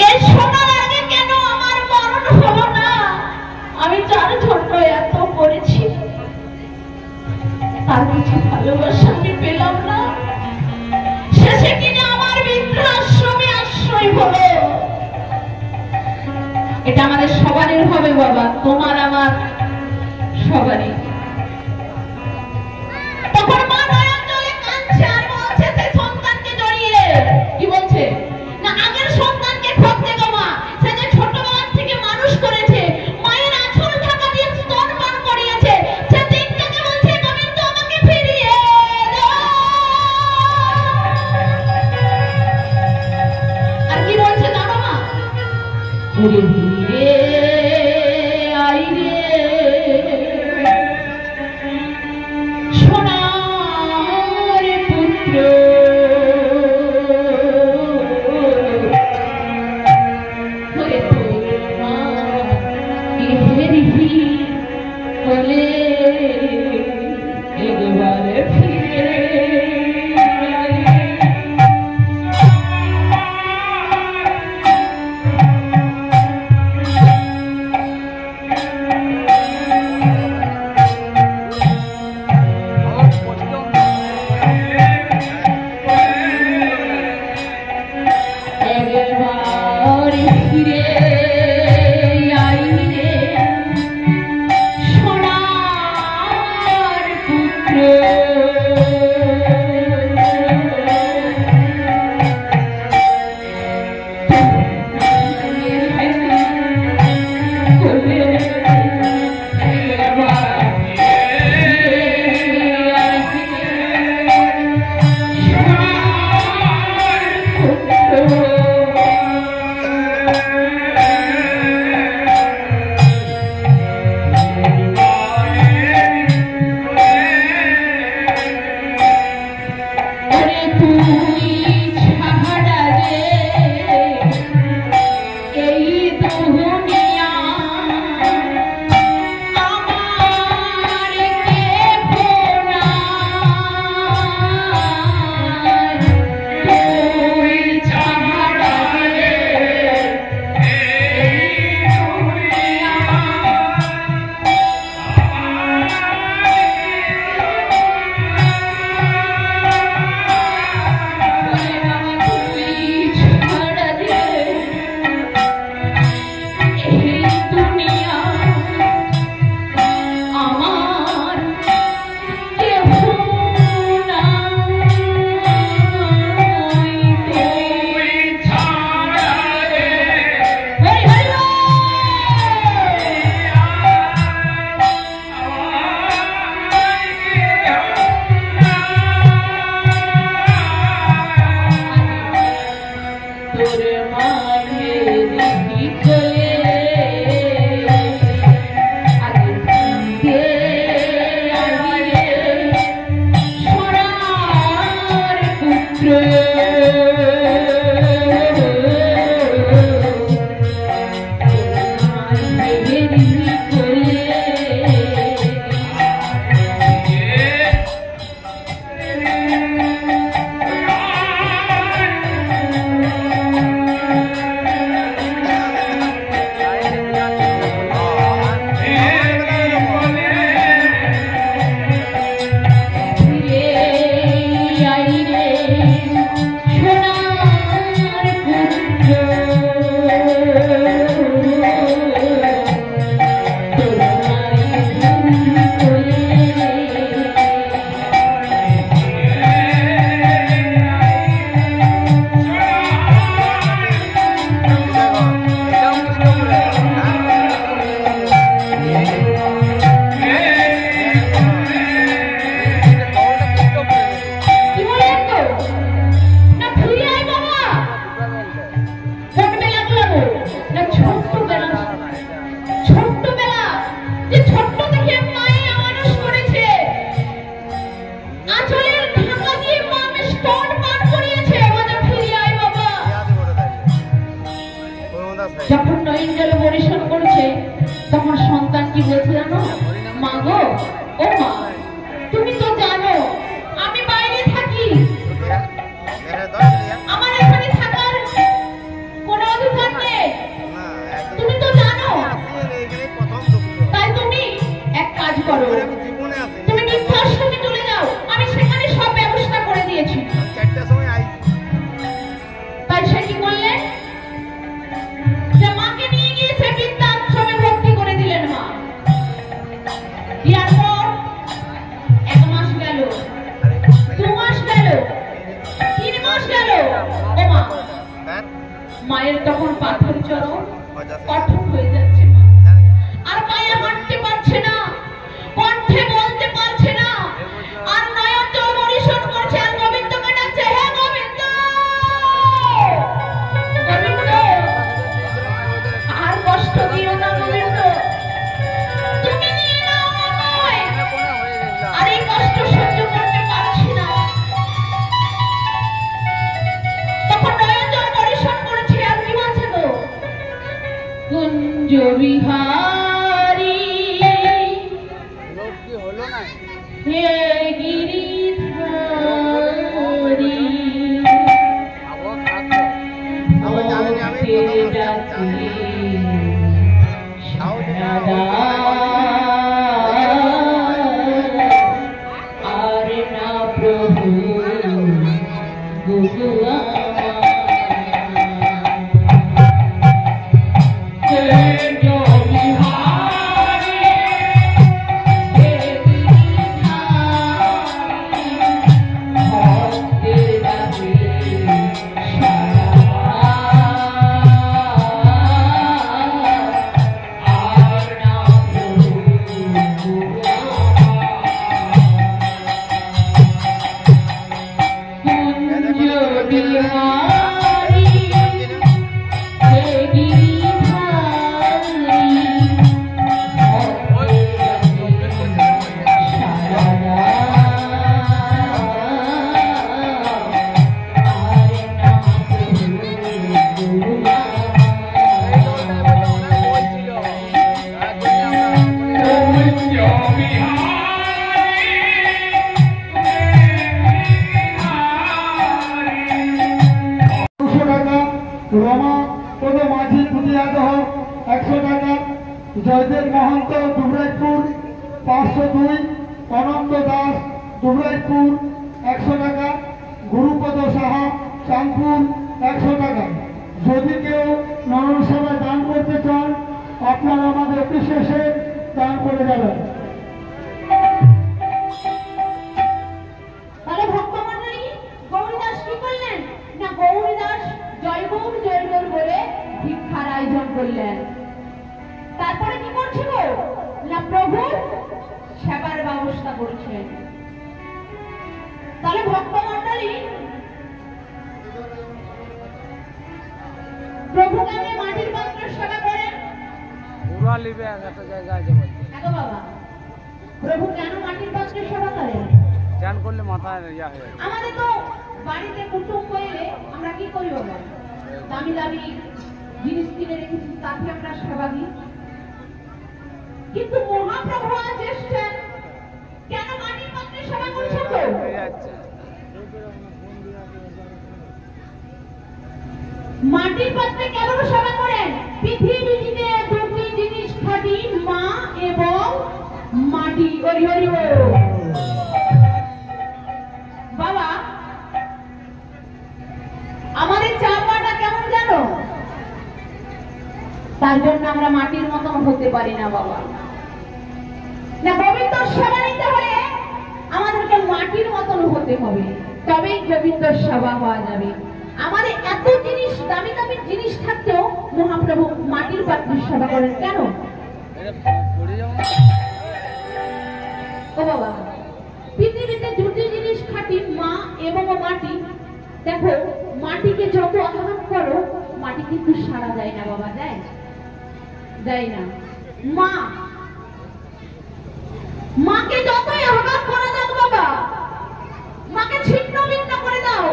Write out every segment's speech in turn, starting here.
এই শোনার আগে কেন আমার মরণ হলো না? আমি যার জন্য এত করেছি তার কিছু ভালোবাসা আমি পেলাম না। শেষে কিনে আমার বৃদ্ধাশ্রমে আশ্রয় হলো। এটা আমাদের সবারই হবে বাবা, তোমার আমার সবারই। তখন মা নয়ন জলে কাঁদছে আর বলছে সেই সন্তানকে জড়িয়ে, কি বলছে না, আগের সন্তানকে খুঁজতে গো মা, সে যে ছোটবেলা থেকে মানুষ করেছে, মায়ের আঁচল ঢাকা দিয়ে স্তন পান করিয়েছে, সে দিনটাকে বলছে গোবিন্দ আমাকে ফিরিয়ে দাও। আর কি বলছে জানো মা? ওরে ভিড়ে আই রে সোনার পুত্র, ওরে তোর মা ইহের বলে একবার ফিরে যখন নয়নজল পরিশোধ করছে তখন সন্তান কি বলছে জানো? মা গো, ও মা, তুমি তো জানো আমি বাইরে থাকি, আমার এখানে থাকার মায়ের তখন পাথর চরণ কঠোর হয়ে যাচ্ছে, আর মায়ের হাঁটতে পারছে না, কণ্ঠে বলতে পারছে না, আর নয়ন জল পরিশোধ করছে, আর গোবিন্দকে ডাকছে, হে গোবিন্দ, গোবিন্দ আর কষ্ট দিও না গোবিন্দ, তুমি নিয়ে নাও আমায়, আর এই কষ্ট সহ্য করতে পারছি না। তখন নয়ন জল পরিশোধ করেছে, আর কি বলছে গো, কুঞ্জ বিহারী হে গিরিধারী আর না প্রভু গুগুয়া রমা পদ মাঝি পুঁজিয়াদহ 100 টাকা, জয়দেব মহন্ত দুবরাজপুর 502, অনন্ত দাস দুবরাজপুর 100 টাকা, গুরুপদ সাহা চাঁদপুর 100 টাকা। যদি কেউ নরম সেবায় দান করতে চান আপনারা আমাদের অফিসে এসে দান করে যাবেন। তাহলে ভক্তমণ্ডলী গৌরীদাস কি করলেন না, গৌরীদাস জয় গৌর বলে ভিক্ষার আয়োজন করলেন। তারপরে কি করছে গো না, প্রভুর সেবার ব্যবস্থা করছেন। তাহলে ভক্তমণ্ডলী প্রভু কেন মাটির পাত্রের সেবা করেন? পুরা লিবে একটা জায়গা আছে বলতে। হ্যাঁ বাবা, প্রভু কেন মাটির পাত্রের সেবা করেন? ধ্যান করলে মাথায় ইয়া হয়ে যায়। আমাদের তো বাড়িতে কুটুম্ব এলে আমরা কি করি বাবা, দামি দামি জিনিস কিনে রেখেছি, তাতে আমরা সেবা দিই। কিন্তু মহাপ্রভু আজ এসছেন, কেন মাটির পাত্রে সেবা করছেন তো? মাটির পাত্রে কেন সেবা করেন? পৃথিবীতে দুটি জিনিস খাঁটি, মা এবং মাটি। হরি হরি বল। বাবা আমাদের চাপাটা কেমন জানো? তার জন্য আমরা মাটির মতন হতে পারি না বাবা। না, গোবিন্দ সেবা নিতে হলে আমাদেরকে মাটির মতন হতে হবে, তবেই গোবিন্দ সেবা হওয়া যাবে। আমাদের এত জিনিস, দামি দামি জিনিস থাকতেও মহাপ্রভু মাটির পাত্রের সেবা করেন কেন? ও বাবা, পৃথিবীতে দুটি জিনিস খাঁটি, মা এবং মাটি। দেখো, মাটিকে যত আহ্বান করো মাটি কিন্তু সারা যায় না বাবা, যায় যায় না। মাকে যতই আহ্বান করা যাক বাবা, মাকে ছিন্ন ভিন্ন করে দাও,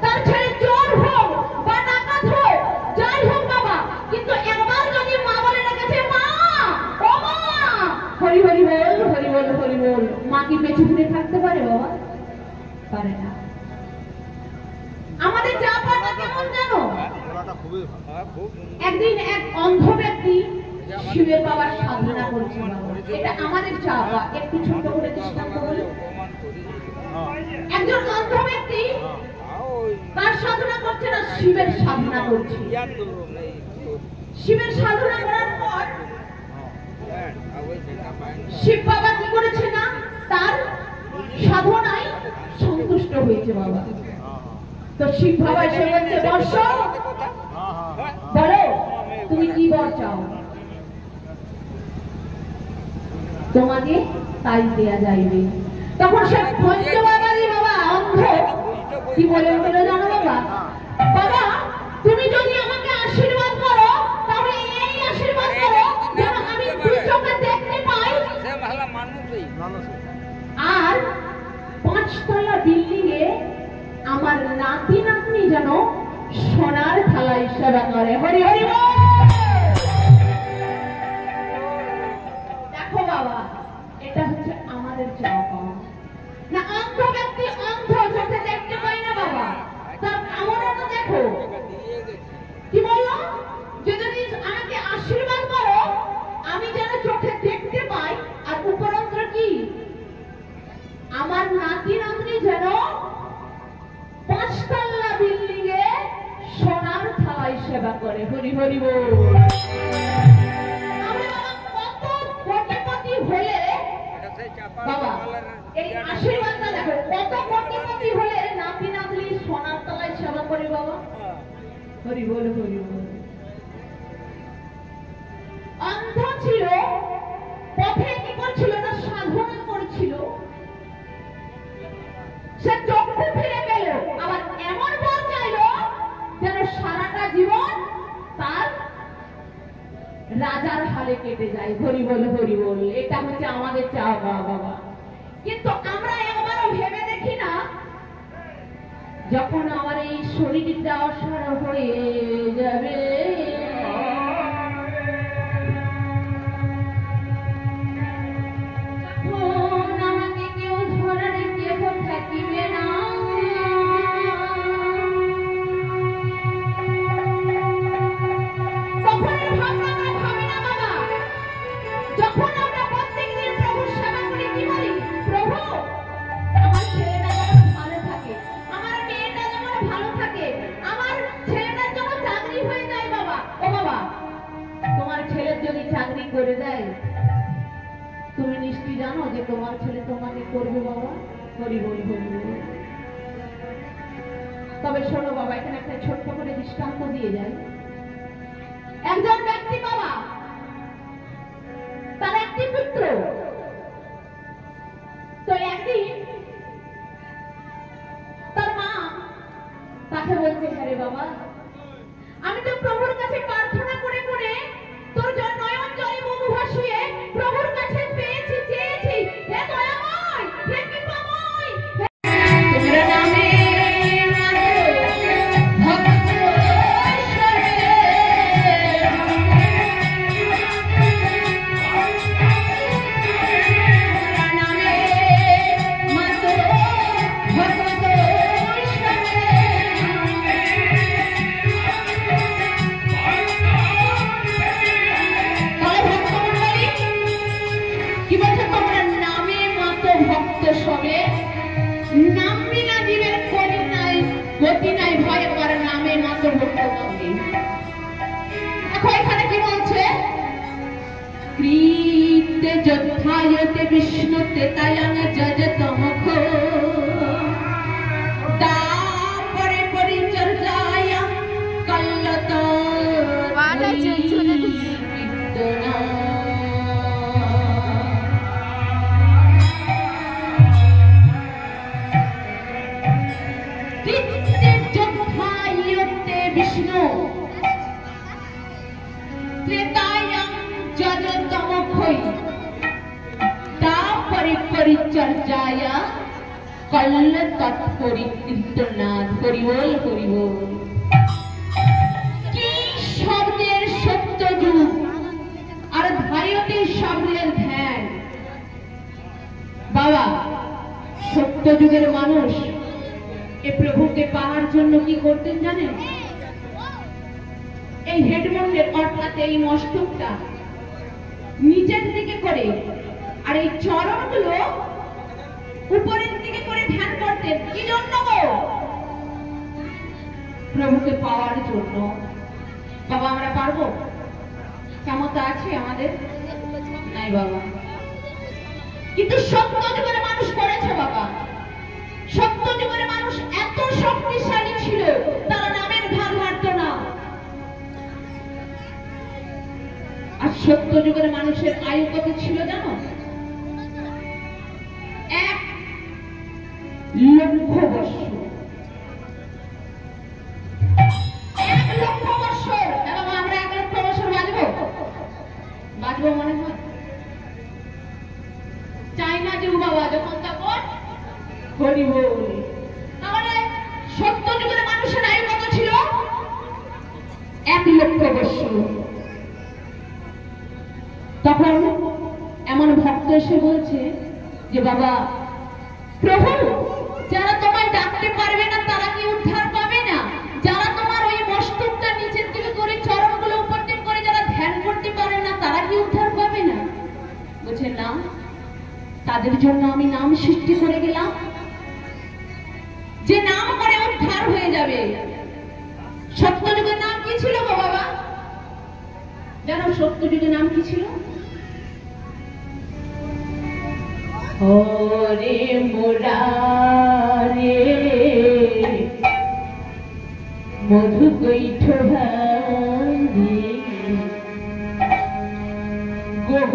তার ছেলে চোর হোক বা ডাকাত হোক, যাই হোক বাবা, কিন্তু একবার যদি মা বলে রেখেছে মা, ও মা, হরি হরি বল, হরি বল, হরি বল, মা কি পেছু ফিরে থাকতে পারে বাবা? পারে না। আমাদের চাপাটা কেমন জানো? একদিন এক অন্ধ ব্যক্তি শিবের বাবার সাধনা করছে বাবা, এটা আমাদের চাপা। একটু ছোট করে দৃষ্টান্ত বলি। একজন অন্ধ ব্যক্তি তার সাধনা করছে না, শিবের সাধনা করছে। শিবের সাধনা করার পর শিব বাবা কি করেছে না, তার সাধনায় সন্তুষ্ট হয়েছে বাবা। তো শিব বাবা এসে বলছে, বর্ষ বলো তুমি কি বর চাও, তোমাকে তাই দেয়া যাইবে। তখন সে পঞ্চবাবারি বাবা অন্ধ কি বলে উঠল জানো বাবা, বাবা তুমি যদি আমাকে আশীর্বাদ করো তাহলে এই আশীর্বাদ করো যেন আমি দুই চোখে দেখতে পাই, আর 5 তলা বিল্ডিং এ আমার নাতি নাতনি যেন সোনার থালায় সেবা করে। হরি হরি বল। দেখো বাবা এটা হচ্ছে আমাদের চাওয়া না। অন্ধ ব্যক্তি অন্ধ চোখে দেখতে পায় না বাবা, তার কামনাটা দেখো কি বললো, যে যদি আমাকে আশীর্বাদ করো আমি যেন চোখে দেখতে পাই, আর উপরন্ত কি আমার নাতি নাতনি যেন 5 তলা বিল্ডিং এ সোনার থালায় সেবা করে। হরি হরি বল। আমরা কত কোটিপতি হলে বাবা এই আশীর্বাদটা দেখো, কত কোটিপতি হলে নাতি নাতনি সোনার তলায় সেবা করে বাবা। হরি বল হরি বল। অন্ধ ছিল, পথে কি করছিল না সাধনা করছিল, সে চক্ষু ফিরে পেল, আবার এমন বর চাইল যেন সারাটা জীবন তার রাজার হালে কেটে যায়। হরি বল হরি বল। এটা হচ্ছে আমাদের চাওয়া বাবা। কিন্তু আমরা একবারও ভেবে দেখি না যখন আমার এই শরীরটা অসার হয়ে যাবে, তখন আমাকে কেউ ধরার কেউ থাকিবে না, তখন ভাবনা ভাবে না বাবা। যখন আমরা প্রত্যেকদিন প্রভুর সেবা করি কি বলি, প্রভু আমার ছেলেটা যেন ভালো থাকে, আমার মেয়েটা যেন ভালো থাকে, আমার ছেলেটার যেন চাকরি হয়ে যায় বাবা। ও বাবা তোমার ছেলের যদি চাকরি করে দেয় তুমি নিশ্চয়ই জানো যে তোমার ছেলে তোমাকে করবে বাবা। হরি বল হরি বল। তবে শোনো বাবা এখানে একটা ছোট্ট করে দৃষ্টান্ত দিয়ে যায়। একজন ব্যক্তি বাবা তার একটি পুত্র, তো একদিন তার মা তাকে বলছে, হ্যাঁ রে বাবা আমি তো প্রভুর কাছে প্রার্থনা করে করে তোর নয়ন জলে মধু ভাসিয়ে প্রভুর কাছে পেয়েছি চেয়েছি, হে দয়াময় হে কৃপাময় তোমরা নামে ভক্ত সবে নাম বিনা জীবের গতি নাই ভয় কর নামে মাত্র ভক্ত সঙ্গে। দেখো এখানে কি বলছে, কৃতে যথায়তে বিষ্ণুতে তায়াং যজতমখ তাপরে পরিচর্যায়া কল্লত কীর্তনা। বিষ্ণু ত্রেতায়াং যজতমখৈ তাপরে পরিচর্যায়া কল্ল তৎপরিকীর্তনাৎ। হরি বল হরি বল। কি শব্দের সত্যযুগ আর ধায়তে শব্দের ধ্যান বাবা। সত্যযুগের মানুষ এ প্রভুকে পাওয়ার জন্য কি করতেন জানেন, এই হেডমন্ডের অর্থাৎ এই মস্তকটা নিচের দিকে করে আর এই চরণগুলো উপরের দিকে করে ধ্যান করতেন। কি জন্য গো? প্রভুকে পাওয়ার জন্য। বাবা আমরা পারবো? ক্ষমতা আছে আমাদের? নাই বাবা। কিন্তু সত্য যুগের মানুষ করেছে বাবা। সত্য যুগের মানুষ এত শক্তিশালী ছিল তারা নামের ধার ধারত না। আর সত্য যুগের মানুষের আয়ু কত ছিল জানো? 1,00,000 বছর। 1,00,000 বছর। এবং আমরা 1,00,000 বছর বাঁচবো মনে হয়? চাইনা যুগ বাবা যখন তখন হরি বল। তাহলে সত্য যুগের মানুষের আয়ু কত ছিল? 1,00,000 বছর। তখন এমন ভক্ত এসে বলছে যে বাবা প্রভু, যারা তোমায় ডাকতে পারবে না তারা কি উদ্ধার পাবে না? যারা তোমার ওই মস্তকটা নিচের দিকে করে চরণগুলো উপর দিকে করে যারা ধ্যান করতে পারে না তারা কি উদ্ধার পাবে না? বলছে না, তাদের জন্য আমি নাম সৃষ্টি করে গেলাম, যে নাম করে উদ্ধার হয়ে যাবে। সত্যযুগের নাম কি ছিল গো বাবা? জানো সত্যযুগের নাম কি ছিল? হরে মুরারে মধু কৈঠভারে গোহ